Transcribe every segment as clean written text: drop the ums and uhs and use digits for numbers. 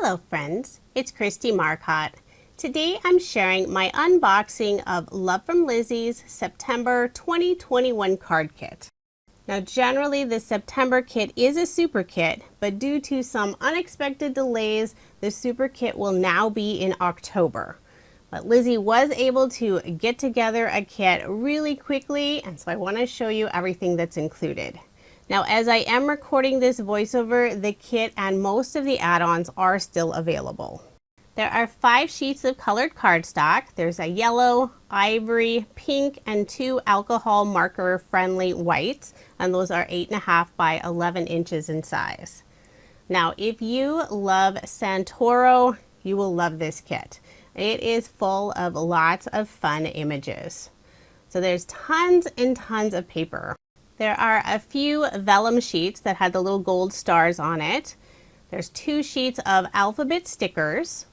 Hello friends, it's Kristie Marcotte. Today I'm sharing my unboxing of Love From Lizi's September 2021 card kit. Now generally the September kit is a super kit, but due to some unexpected delays, the super kit will now be in October. But Lizi was able to get together a kit really quickly, and so I want to show you everything that's included. Now, as I am recording this voiceover, the kit and most of the add-ons are still available. There are 5 sheets of colored cardstock. There's a yellow, ivory, pink, and 2 alcohol marker friendly whites, and those are 8.5 by 11 inches in size. Now, if you love Santoro, you will love this kit. It is full of lots of fun images. So there's tons and tons of paper. There are a few vellum sheets that had the little gold stars on it. There's 2 sheets of alphabet stickers.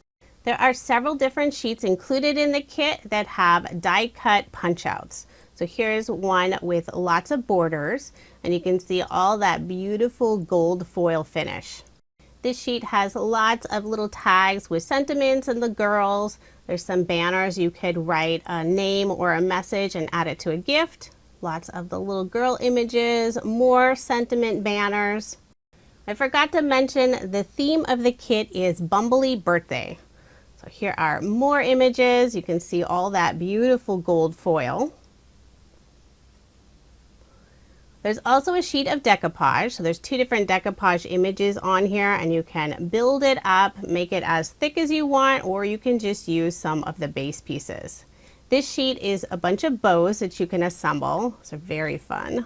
There are several different sheets included in the kit that have die cut punch outs. So here's one with lots of borders, and you can see all that beautiful gold foil finish. This sheet has lots of little tags with sentiments and the girls. There's some banners you could write a name or a message and add it to a gift. Lots of the little girl images, more sentiment banners. I forgot to mention the theme of the kit is Bumbley Birthday. So here are more images. You can see all that beautiful gold foil. There's also a sheet of decoupage. So there's 2 different decoupage images on here, and you can build it up, make it as thick as you want, or you can just use some of the base pieces. This sheet is a bunch of bows that you can assemble, so very fun.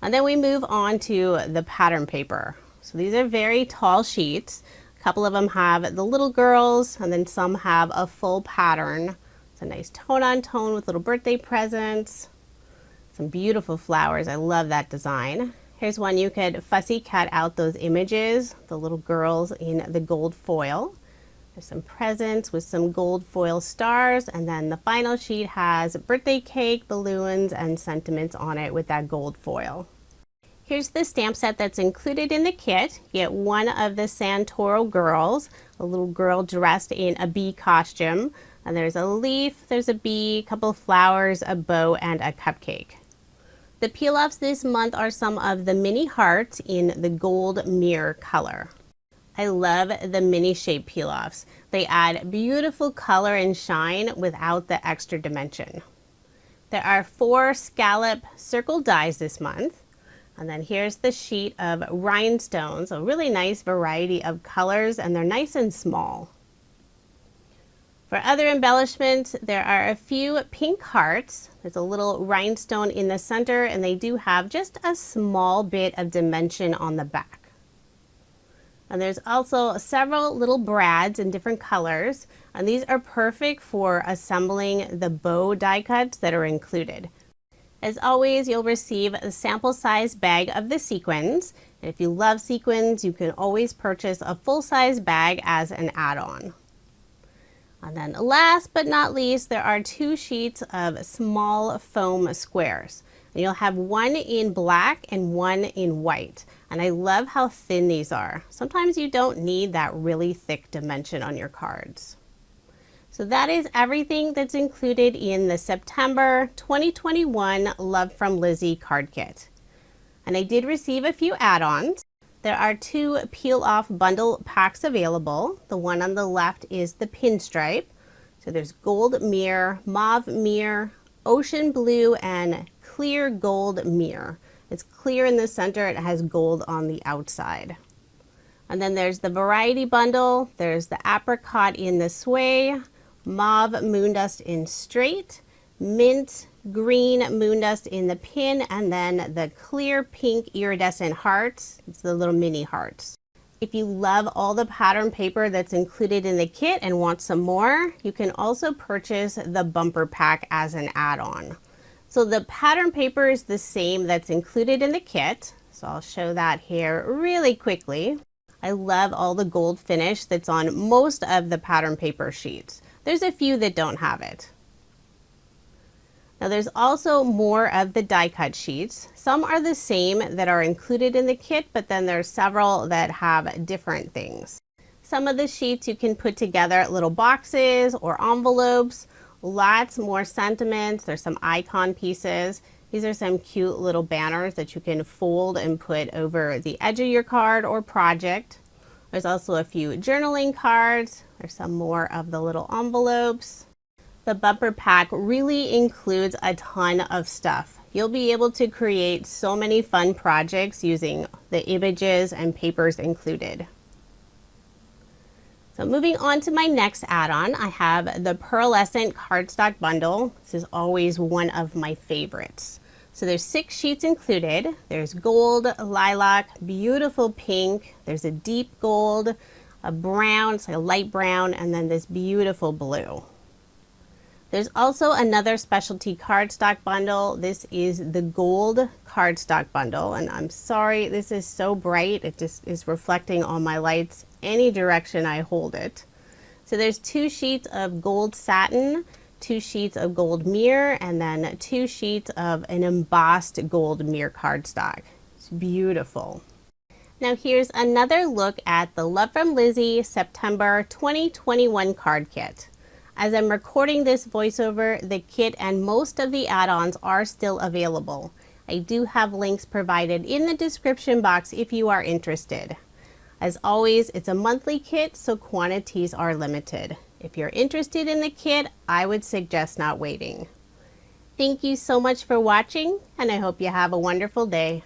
And then we move on to the pattern paper. So these are very tall sheets. A couple of them have the little girls, and then some have a full pattern. It's a nice tone on tone with little birthday presents. Some beautiful flowers, I love that design. Here's one you could fussy cut out those images, the little girls in the gold foil. There's some presents with some gold foil stars, and then the final sheet has birthday cake, balloons, and sentiments on it with that gold foil. Here's the stamp set that's included in the kit. You get one of the Santoro girls, a little girl dressed in a bee costume, and there's a leaf, there's a bee, a couple of flowers, a bow, and a cupcake. The peel-offs this month are some of the mini hearts in the gold mirror color. I love the mini shape peel-offs. They add beautiful color and shine without the extra dimension. There are 4 scallop circle dies this month. And then here's the sheet of rhinestones, a really nice variety of colors, and they're nice and small. For other embellishments, there are a few pink hearts. There's a little rhinestone in the center, and they do have just a small bit of dimension on the back. And there's also several little brads in different colors, and these are perfect for assembling the bow die cuts that are included. As always, you'll receive a sample size bag of the sequins, and if you love sequins, you can always purchase a full-size bag as an add-on. And then last but not least, there are 2 sheets of small foam squares. And you'll have one in black and one in white. And I love how thin these are. Sometimes you don't need that really thick dimension on your cards. So that is everything that's included in the September 2021 Love From Lizi card kit. And I did receive a few add-ons. There are 2 peel-off bundle packs available. The one on the left is the pinstripe. So there's gold mirror, mauve mirror, ocean blue, and clear gold mirror. It's clear in the center, it has gold on the outside. And then there's the variety bundle. There's the apricot in the sway, mauve moondust in straight, mint green moondust in the pin, and then the clear pink iridescent hearts. It's the little mini hearts. If you love all the pattern paper that's included in the kit and want some more, you can also purchase the bumper pack as an add-on. So the pattern paper is the same that's included in the kit. So I'll show that here really quickly. I love all the gold finish that's on most of the pattern paper sheets. There's a few that don't have it. Now there's also more of the die cut sheets. Some are the same that are included in the kit, but then there's several that have different things. Some of the sheets you can put together little boxes or envelopes. Lots more sentiments. There's some icon pieces. These are some cute little banners that you can fold and put over the edge of your card or project. There's also a few journaling cards. There's some more of the little envelopes. The bumper pack really includes a ton of stuff. You'll be able to create so many fun projects using the images and papers included. So moving on to my next add-on, I have the Pearlescent cardstock bundle. This is always one of my favorites. So there's 6 sheets included. There's gold, lilac, beautiful pink. There's a deep gold, a brown, it's like a light brown, and then this beautiful blue. There's also another specialty cardstock bundle. This is the gold cardstock bundle, and I'm sorry, this is so bright. It just is reflecting on my lights any direction I hold it. So there's 2 sheets of gold satin, 2 sheets of gold mirror, and then 2 sheets of an embossed gold mirror cardstock. It's beautiful. Now here's another look at the Love From Lizi September 2021 card kit. As I'm recording this voiceover, the kit and most of the add-ons are still available. I do have links provided in the description box if you are interested. As always, it's a monthly kit, so quantities are limited. If you're interested in the kit, I would suggest not waiting. Thank you so much for watching, and I hope you have a wonderful day.